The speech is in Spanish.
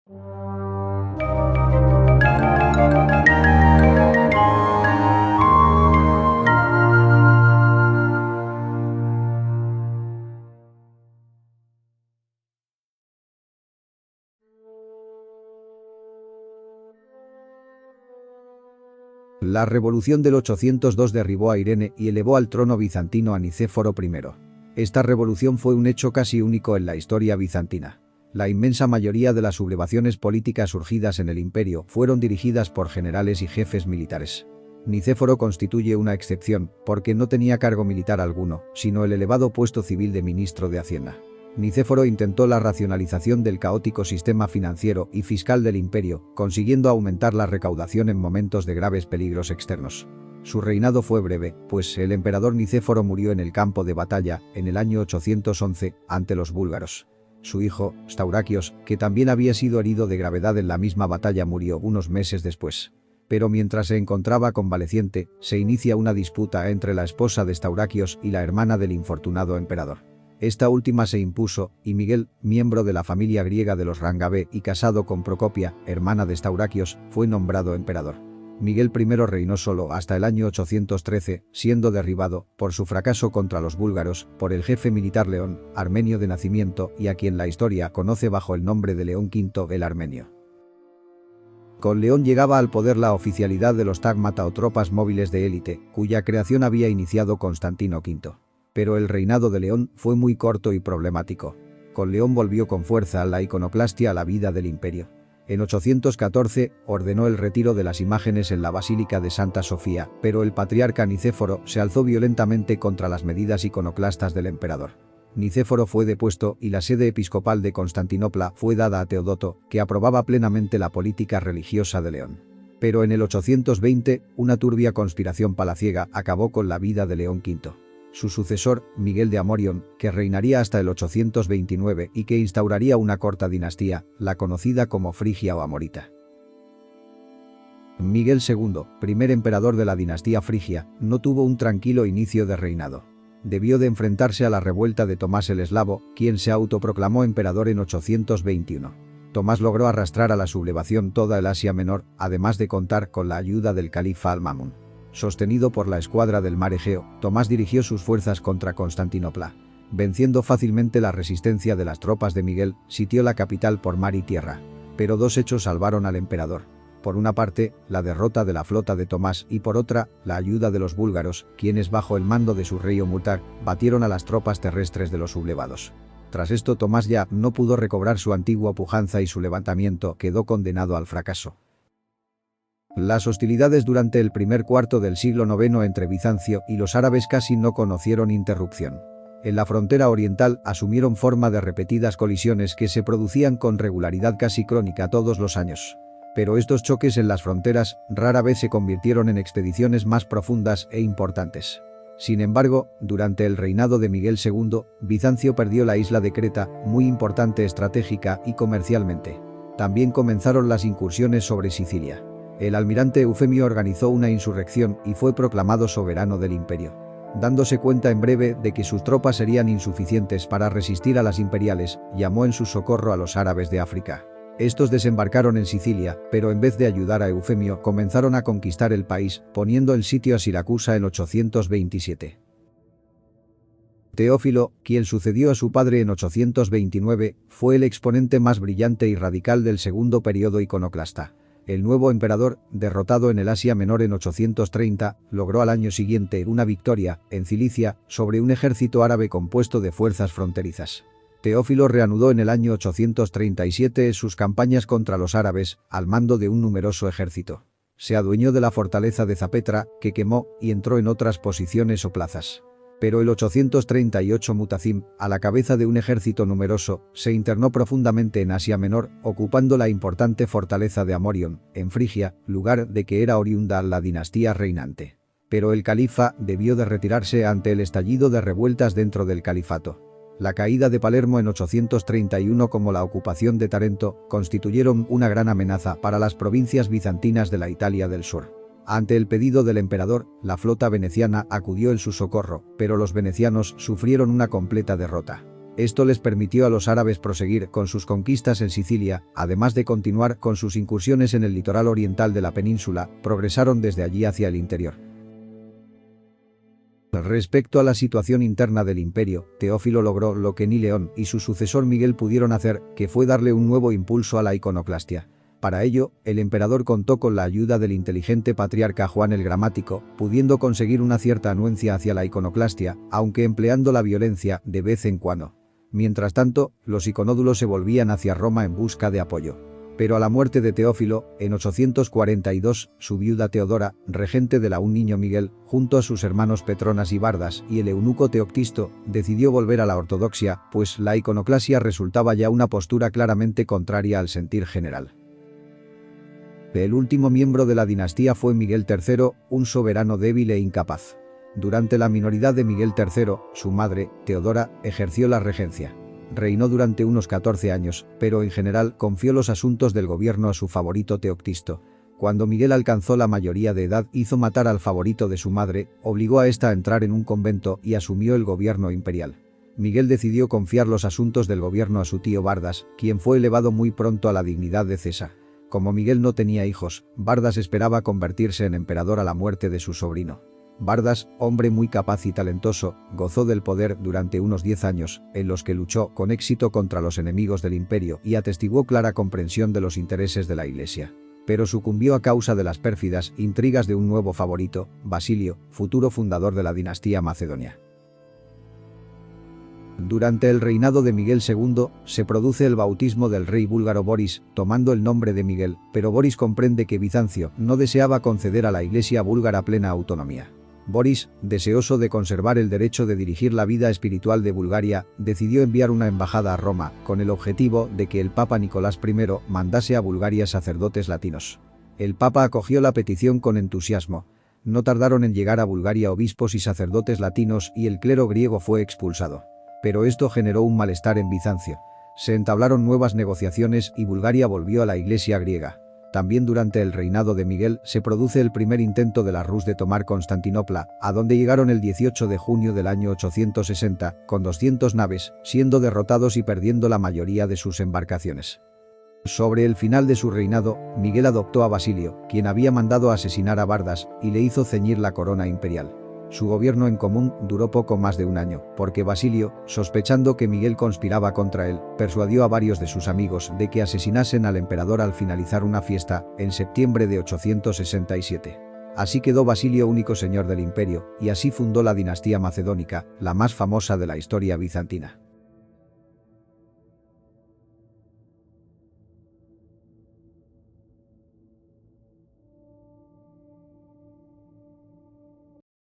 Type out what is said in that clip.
La revolución del 802 derribó a Irene y elevó al trono bizantino a Nicéforo I. Esta revolución fue un hecho casi único en la historia bizantina. La inmensa mayoría de las sublevaciones políticas surgidas en el imperio fueron dirigidas por generales y jefes militares. Nicéforo constituye una excepción porque no tenía cargo militar alguno, sino el elevado puesto civil de ministro de Hacienda. Nicéforo intentó la racionalización del caótico sistema financiero y fiscal del imperio, consiguiendo aumentar la recaudación en momentos de graves peligros externos. Su reinado fue breve, pues el emperador Nicéforo murió en el campo de batalla en el año 811 ante los búlgaros. Su hijo, Staurakios, que también había sido herido de gravedad en la misma batalla, murió unos meses después. Pero mientras se encontraba convaleciente, se inicia una disputa entre la esposa de Staurakios y la hermana del infortunado emperador. Esta última se impuso, y Miguel, miembro de la familia griega de los Rangabé y casado con Procopia, hermana de Staurakios, fue nombrado emperador. Miguel I reinó solo hasta el año 813, siendo derribado, por su fracaso contra los búlgaros, por el jefe militar León, armenio de nacimiento y a quien la historia conoce bajo el nombre de León V el Armenio. Con León llegaba al poder la oficialidad de los tágmata o tropas móviles de élite, cuya creación había iniciado Constantino V. Pero el reinado de León fue muy corto y problemático. Con León volvió con fuerza la iconoclastia a la vida del imperio. En 814 ordenó el retiro de las imágenes en la Basílica de Santa Sofía, pero el patriarca Nicéforo se alzó violentamente contra las medidas iconoclastas del emperador. Nicéforo fue depuesto y la sede episcopal de Constantinopla fue dada a Teodoto, que aprobaba plenamente la política religiosa de León. Pero en el 820, una turbia conspiración palaciega acabó con la vida de León V. Su sucesor, Miguel de Amorión, que reinaría hasta el 829 y que instauraría una corta dinastía, la conocida como Frigia o Amorita. Miguel II, primer emperador de la dinastía frigia, no tuvo un tranquilo inicio de reinado. Debió de enfrentarse a la revuelta de Tomás el Eslavo, quien se autoproclamó emperador en 821. Tomás logró arrastrar a la sublevación toda el Asia Menor, además de contar con la ayuda del califa Al-Mamun. Sostenido por la escuadra del mar Egeo, Tomás dirigió sus fuerzas contra Constantinopla. Venciendo fácilmente la resistencia de las tropas de Miguel, sitió la capital por mar y tierra. Pero dos hechos salvaron al emperador. Por una parte, la derrota de la flota de Tomás y por otra, la ayuda de los búlgaros, quienes bajo el mando de su rey Omurtag, batieron a las tropas terrestres de los sublevados. Tras esto Tomás ya no pudo recobrar su antigua pujanza y su levantamiento quedó condenado al fracaso. Las hostilidades durante el primer cuarto del siglo IX entre Bizancio y los árabes casi no conocieron interrupción. En la frontera oriental asumieron forma de repetidas colisiones que se producían con regularidad casi crónica todos los años. Pero estos choques en las fronteras rara vez se convirtieron en expediciones más profundas e importantes. Sin embargo, durante el reinado de Miguel II, Bizancio perdió la isla de Creta, muy importante estratégica y comercialmente. También comenzaron las incursiones sobre Sicilia. El almirante Eufemio organizó una insurrección y fue proclamado soberano del imperio. Dándose cuenta en breve de que sus tropas serían insuficientes para resistir a las imperiales, llamó en su socorro a los árabes de África. Estos desembarcaron en Sicilia, pero en vez de ayudar a Eufemio comenzaron a conquistar el país, poniendo en sitio a Siracusa en 827. Teófilo, quien sucedió a su padre en 829, fue el exponente más brillante y radical del segundo periodo iconoclasta. El nuevo emperador, derrotado en el Asia Menor en 830, logró al año siguiente una victoria, en Cilicia, sobre un ejército árabe compuesto de fuerzas fronterizas. Teófilo reanudó en el año 837 sus campañas contra los árabes, al mando de un numeroso ejército. Se adueñó de la fortaleza de Zapetra, que quemó, y entró en otras posiciones o plazas. Pero el 838 Mutacim, a la cabeza de un ejército numeroso, se internó profundamente en Asia Menor, ocupando la importante fortaleza de Amorion, en Frigia, lugar de que era oriunda la dinastía reinante. Pero el califa debió de retirarse ante el estallido de revueltas dentro del califato. La caída de Palermo en 831 como la ocupación de Tarento constituyeron una gran amenaza para las provincias bizantinas de la Italia del Sur. Ante el pedido del emperador, la flota veneciana acudió en su socorro, pero los venecianos sufrieron una completa derrota. Esto les permitió a los árabes proseguir con sus conquistas en Sicilia, además de continuar con sus incursiones en el litoral oriental de la península, progresaron desde allí hacia el interior. Respecto a la situación interna del imperio, Teófilo logró lo que ni León y su sucesor Miguel pudieron hacer, que fue darle un nuevo impulso a la iconoclastia. Para ello, el emperador contó con la ayuda del inteligente patriarca Juan el Gramático, pudiendo conseguir una cierta anuencia hacia la iconoclastia, aunque empleando la violencia de vez en cuando. Mientras tanto, los iconódulos se volvían hacia Roma en busca de apoyo. Pero a la muerte de Teófilo, en 842, su viuda Teodora, regente de la un niño Miguel, junto a sus hermanos Petronas y Bardas y el eunuco Teoctisto, decidió volver a la ortodoxia, pues la iconoclasia resultaba ya una postura claramente contraria al sentir general. El último miembro de la dinastía fue Miguel III, un soberano débil e incapaz. Durante la minoridad de Miguel III, su madre, Teodora, ejerció la regencia. Reinó durante unos 14 años, pero en general confió los asuntos del gobierno a su favorito Teoctisto. Cuando Miguel alcanzó la mayoría de edad, hizo matar al favorito de su madre, obligó a esta a entrar en un convento y asumió el gobierno imperial. Miguel decidió confiar los asuntos del gobierno a su tío Bardas, quien fue elevado muy pronto a la dignidad de César. Como Miguel no tenía hijos, Bardas esperaba convertirse en emperador a la muerte de su sobrino. Bardas, hombre muy capaz y talentoso, gozó del poder durante unos 10 años, en los que luchó con éxito contra los enemigos del imperio y atestiguó clara comprensión de los intereses de la Iglesia. Pero sucumbió a causa de las pérfidas intrigas de un nuevo favorito, Basilio, futuro fundador de la dinastía macedonia. Durante el reinado de Miguel II, se produce el bautismo del rey búlgaro Boris, tomando el nombre de Miguel, pero Boris comprende que Bizancio no deseaba conceder a la Iglesia búlgara plena autonomía. Boris, deseoso de conservar el derecho de dirigir la vida espiritual de Bulgaria, decidió enviar una embajada a Roma, con el objetivo de que el Papa Nicolás I mandase a Bulgaria sacerdotes latinos. El Papa acogió la petición con entusiasmo. No tardaron en llegar a Bulgaria obispos y sacerdotes latinos y el clero griego fue expulsado. Pero esto generó un malestar en Bizancio. Se entablaron nuevas negociaciones y Bulgaria volvió a la Iglesia griega. También durante el reinado de Miguel se produce el primer intento de la Rus de tomar Constantinopla, a donde llegaron el 18 de junio del año 860, con 200 naves, siendo derrotados y perdiendo la mayoría de sus embarcaciones. Sobre el final de su reinado, Miguel adoptó a Basilio, quien había mandado asesinar a Bardas, y le hizo ceñir la corona imperial. Su gobierno en común duró poco más de un año, porque Basilio, sospechando que Miguel conspiraba contra él, persuadió a varios de sus amigos de que asesinasen al emperador al finalizar una fiesta, en septiembre de 867. Así quedó Basilio único señor del imperio, y así fundó la dinastía macedónica, la más famosa de la historia bizantina.